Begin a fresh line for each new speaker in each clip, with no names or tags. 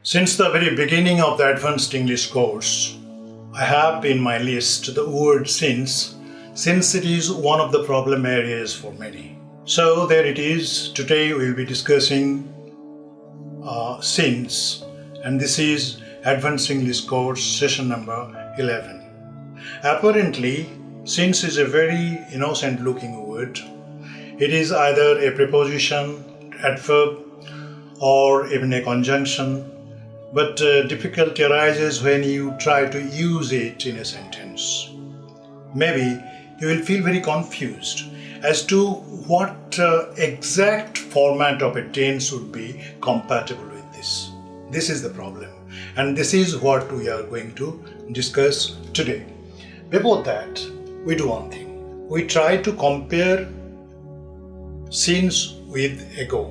Since the very beginning of the Advanced English course, I have in my list the word since it is one of the problem areas for many. So there it is. Today we will be discussing since, and this is Advanced English course session number 11. Apparently, since is a very innocent looking word. It is either a preposition, adverb, or even a conjunction. But difficulty arises when you try to use it in a sentence. Maybe you will feel very confused as to what exact format of a tense would be compatible with this. This is the problem, and this is what we are going to discuss today. Before that, we do one thing. We try to compare since with ago.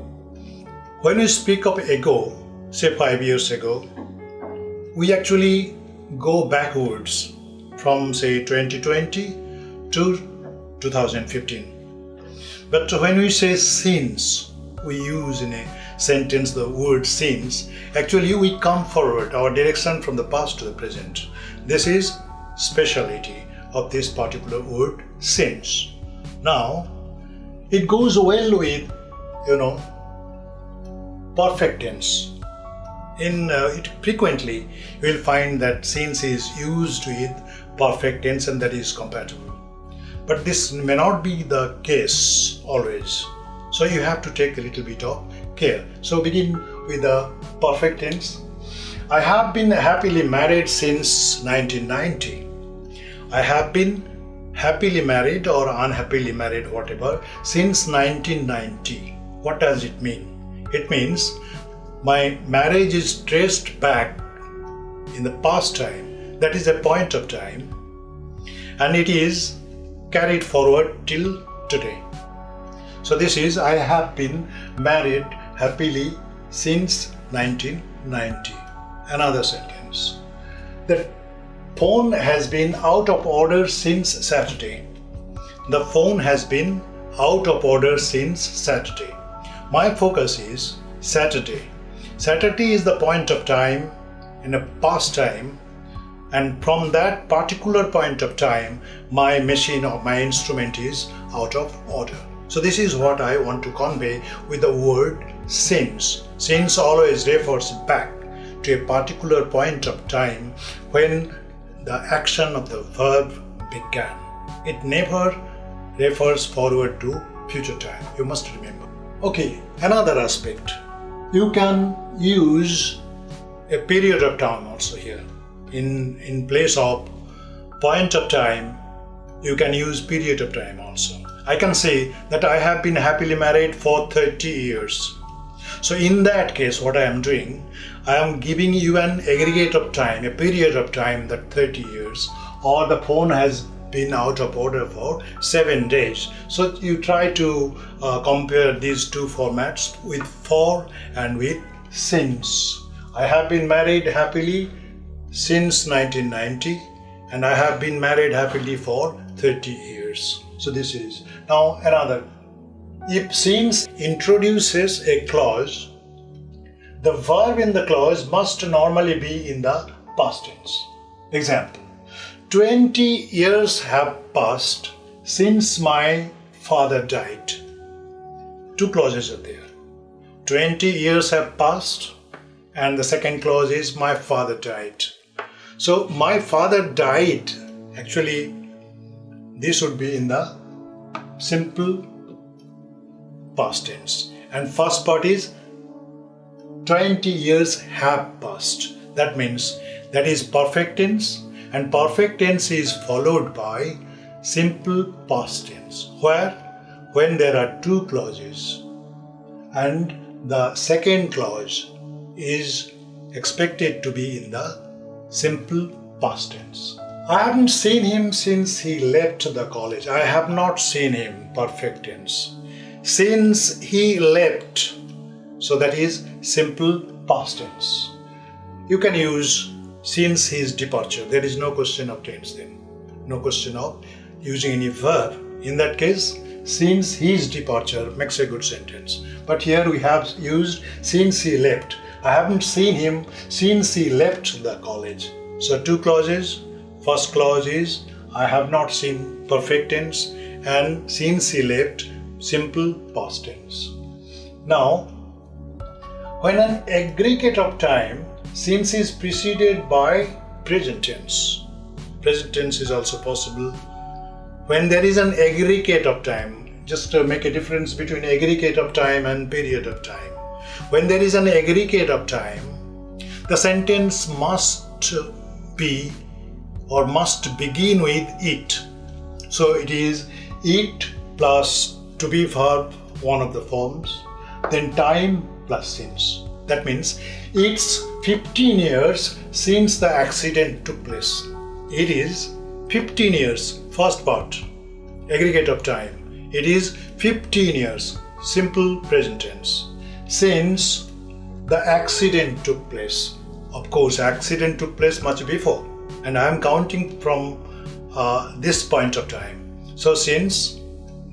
When we speak of ago, say 5 years ago, we actually go backwards from say 2020 to 2015. But when we say since, we use in a sentence the word since, actually we come forward, our direction from the past to the present. This is speciality of this particular word since. Now, it goes well with, perfect tense. In it frequently you will find that since is used with perfect tense and that is compatible. But this may not be the case always. So you have to take a little bit of care. So begin with the perfect tense. I have been happily married since 1990. I have been happily married or unhappily married, whatever, since 1990. What does it mean? It means my marriage is traced back in the past time, that is a point of time, and it is carried forward till today. So this is, I have been married happily since 1990. Another sentence. The phone has been out of order since Saturday. The phone has been out of order since Saturday. My focus is Saturday. Saturday is the point of time in a past time, and from that particular point of time, my machine or my instrument is out of order. So this is what I want to convey with the word since. Since always refers back to a particular point of time when the action of the verb began. It never refers forward to future time. You must remember. Okay, another aspect. You can use a period of time also here. In place of point of time, you can use period of time also. I can say that I have been happily married for 30 years. So in that case, what I am doing, I am giving you an aggregate of time, a period of time, that 30 years, or the phone has been out of order for 7 days. So you try to compare these two formats with for and with since. I have been married happily since 1990, and I have been married happily for 30 years. So this is. Now another. If since introduces a clause, the verb in the clause must normally be in the past tense. Example. 20 years have passed since my father died. Two clauses are there. 20 years have passed, and the second clause is my father died. So my father died, actually this would be in the simple past tense. And first part is 20 years have passed. That means that is perfect tense. And perfect tense is followed by simple past tense, when there are two clauses and the second clause is expected to be in the simple past tense. I haven't seen him since he left the college. I have not seen him, perfect tense. Since he left, so that is simple past tense. You can use since his departure. There is no question of tense then. No question of using any verb. In that case, since his departure makes a good sentence. But here we have used since he left. I haven't seen him since he left the college. So two clauses. First clause is I have not seen, perfect tense, and since he left, simple past tense. Now, when an aggregate of time, since is preceded by present tense. Present tense is also possible. When there is an aggregate of time, just to make a difference between aggregate of time and period of time. When there is an aggregate of time, the sentence must be or must begin with it. So it is it plus to be verb, one of the forms, then time plus since. That means it's 15 years since the accident took place. It is 15 years, first part, aggregate of time. It is 15 years, simple present tense, since the accident took place. Of course, accident took place much before, and I am counting from this point of time. So since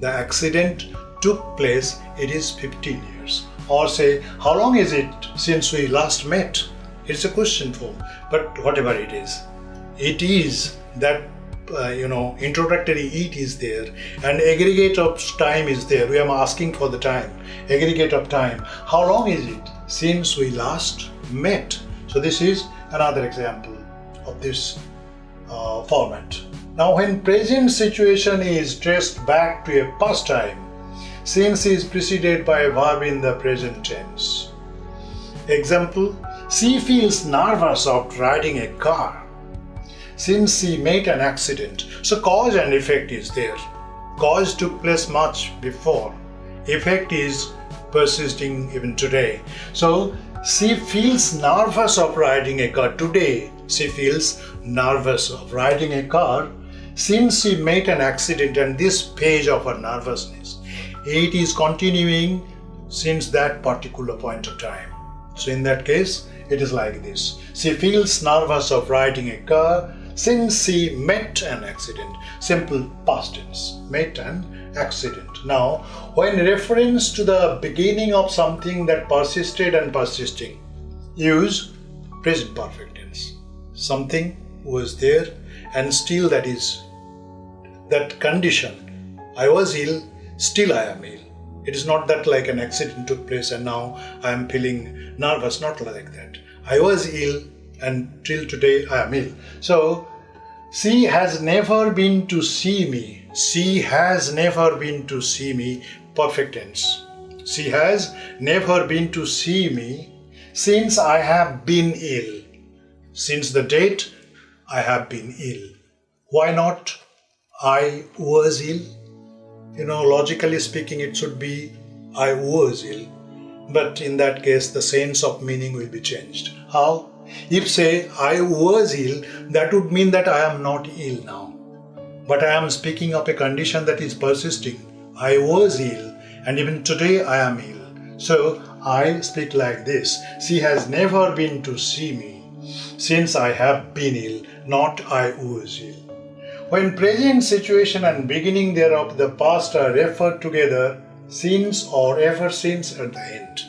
the accident took place, it is 15 years. Or say, how long is it since we last met? It's a question form, but whatever it is that introductory it is there, and aggregate of time is there. We are asking for the time, aggregate of time. How long is it since we last met? So this is another example of this format. Now, when present situation is traced back to a past time, since is preceded by a verb in the present tense. Example, she feels nervous of riding a car since she met an accident. So cause and effect is there. Cause took place much before. Effect is persisting even today. So she feels nervous of riding a car. Today she feels nervous of riding a car since she met an accident, and this phase of her nervousness, it is continuing since that particular point of time. So in that case, it is like this. She feels nervous of riding a car since she met an accident. Simple past tense, met an accident. Now, when reference to the beginning of something that persisted and persisting, use present perfect tense. Something was there and still that condition. I was ill, still I am ill. It is not that like an accident took place and now I am feeling nervous, not like that. I was ill and till today I am ill. So, she has never been to see me. She has never been to see me, perfect tense. She has never been to see me since I have been ill. Since the date I have been ill. Why not I was ill? Logically speaking, it should be I was ill. But in that case, the sense of meaning will be changed. How? If say I was ill, that would mean that I am not ill now. But I am speaking of a condition that is persisting. I was ill and even today I am ill. So I speak like this. She has never been to see me since I have been ill, not I was ill. When present situation and beginning thereof the past are referred together, since or ever since at the end.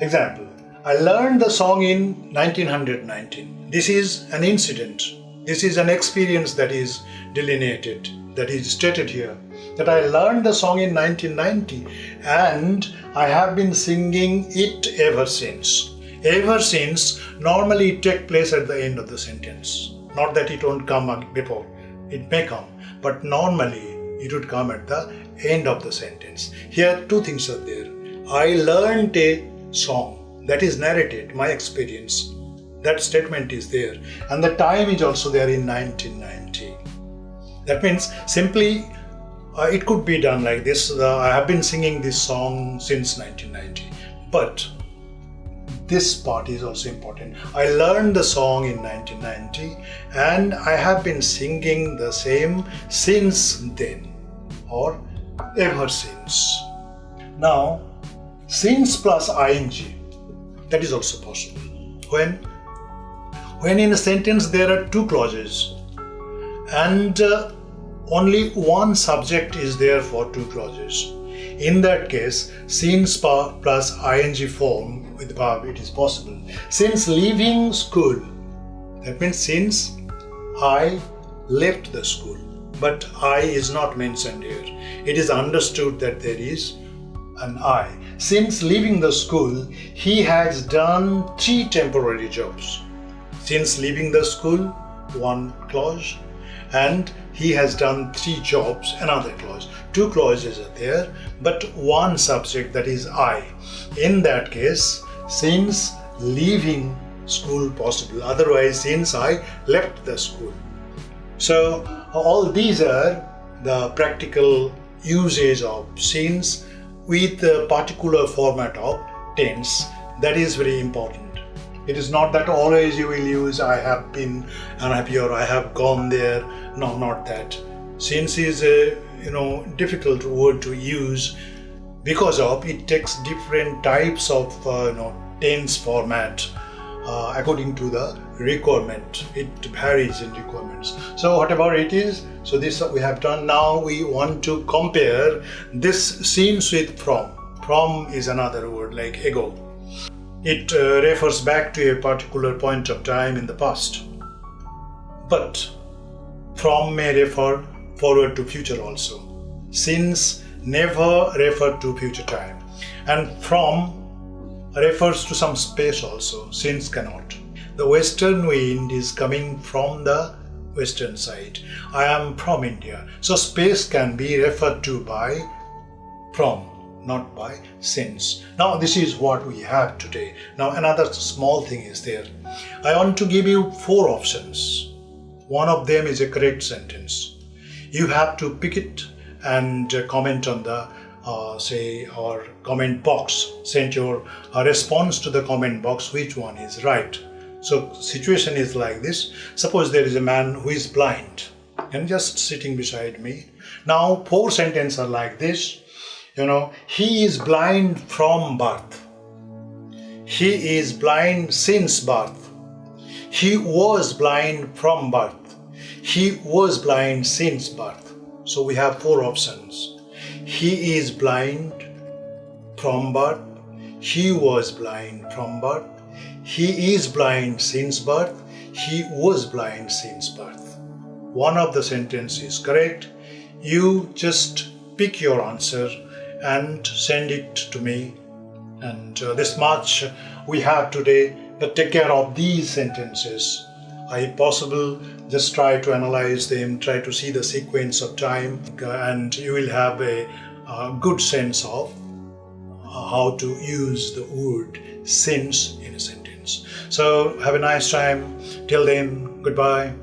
Example, I learned the song in 1919. This is an incident. This is an experience that is delineated, that is stated here. That I learned the song in 1990 and I have been singing it ever since. Ever since normally it takes place at the end of the sentence. Not that it won't come before. It may come, but normally it would come at the end of the sentence. Here two things are there. I learned a song that is narrated, my experience. That statement is there. And the time is also there in 1990. That means simply it could be done like this. I have been singing this song since 1990. But this part is also important. I learned the song in 1990 and I have been singing the same since then or ever since. Now, since plus ing, that is also possible. When in a sentence there are two clauses and only one subject is there for two clauses. In that case, since plus ing form with verb, it is possible. Since leaving school, that means since I left the school, but I is not mentioned here. It is understood that there is an I. Since leaving the school, he has done 3 temporary jobs. Since leaving the school, one clause, and he has done 3 jobs, another clause. 2 clauses are there, but one subject, that is I. In that case, since leaving school possible, otherwise since I left the school. So all these are the practical usage of since with a particular format of tense. That is very important. It is not that always you will use I have been unhappy or I have gone there. No, not that. Since is a difficult word to use because of it takes different types of tense format according to the requirement. It varies in requirements. So whatever it is, so this we have done. Now we want to compare this since with from. From is another word like ago. It refers back to a particular point of time in the past. But from may refer forward to future also. Since never refer to future time. And from refers to some space also. Since cannot. The western wind is coming from the western side. I am from India. So space can be referred to by from, not by since. Now this is what we have today. Now another small thing is there. I want to give you 4 options. One of them is a correct sentence. You have to pick it and comment on the or comment box. Send your response to the comment box which one is right. So situation is like this. Suppose there is a man who is blind and just sitting beside me. Now 4 sentences are like this. He is blind from birth. He is blind since birth. He was blind from birth. He was blind since birth. So we have 4 options. He is blind from birth. He was blind from birth. He is blind since birth. He was blind since birth. One of the sentences is correct. You just pick your answer and send it to me. And this much we have today. But take care of these sentences. If possible, just try to analyze them, try to see the sequence of time, and you will have a good sense of how to use the word since in a sentence. So have a nice time. Till then, goodbye.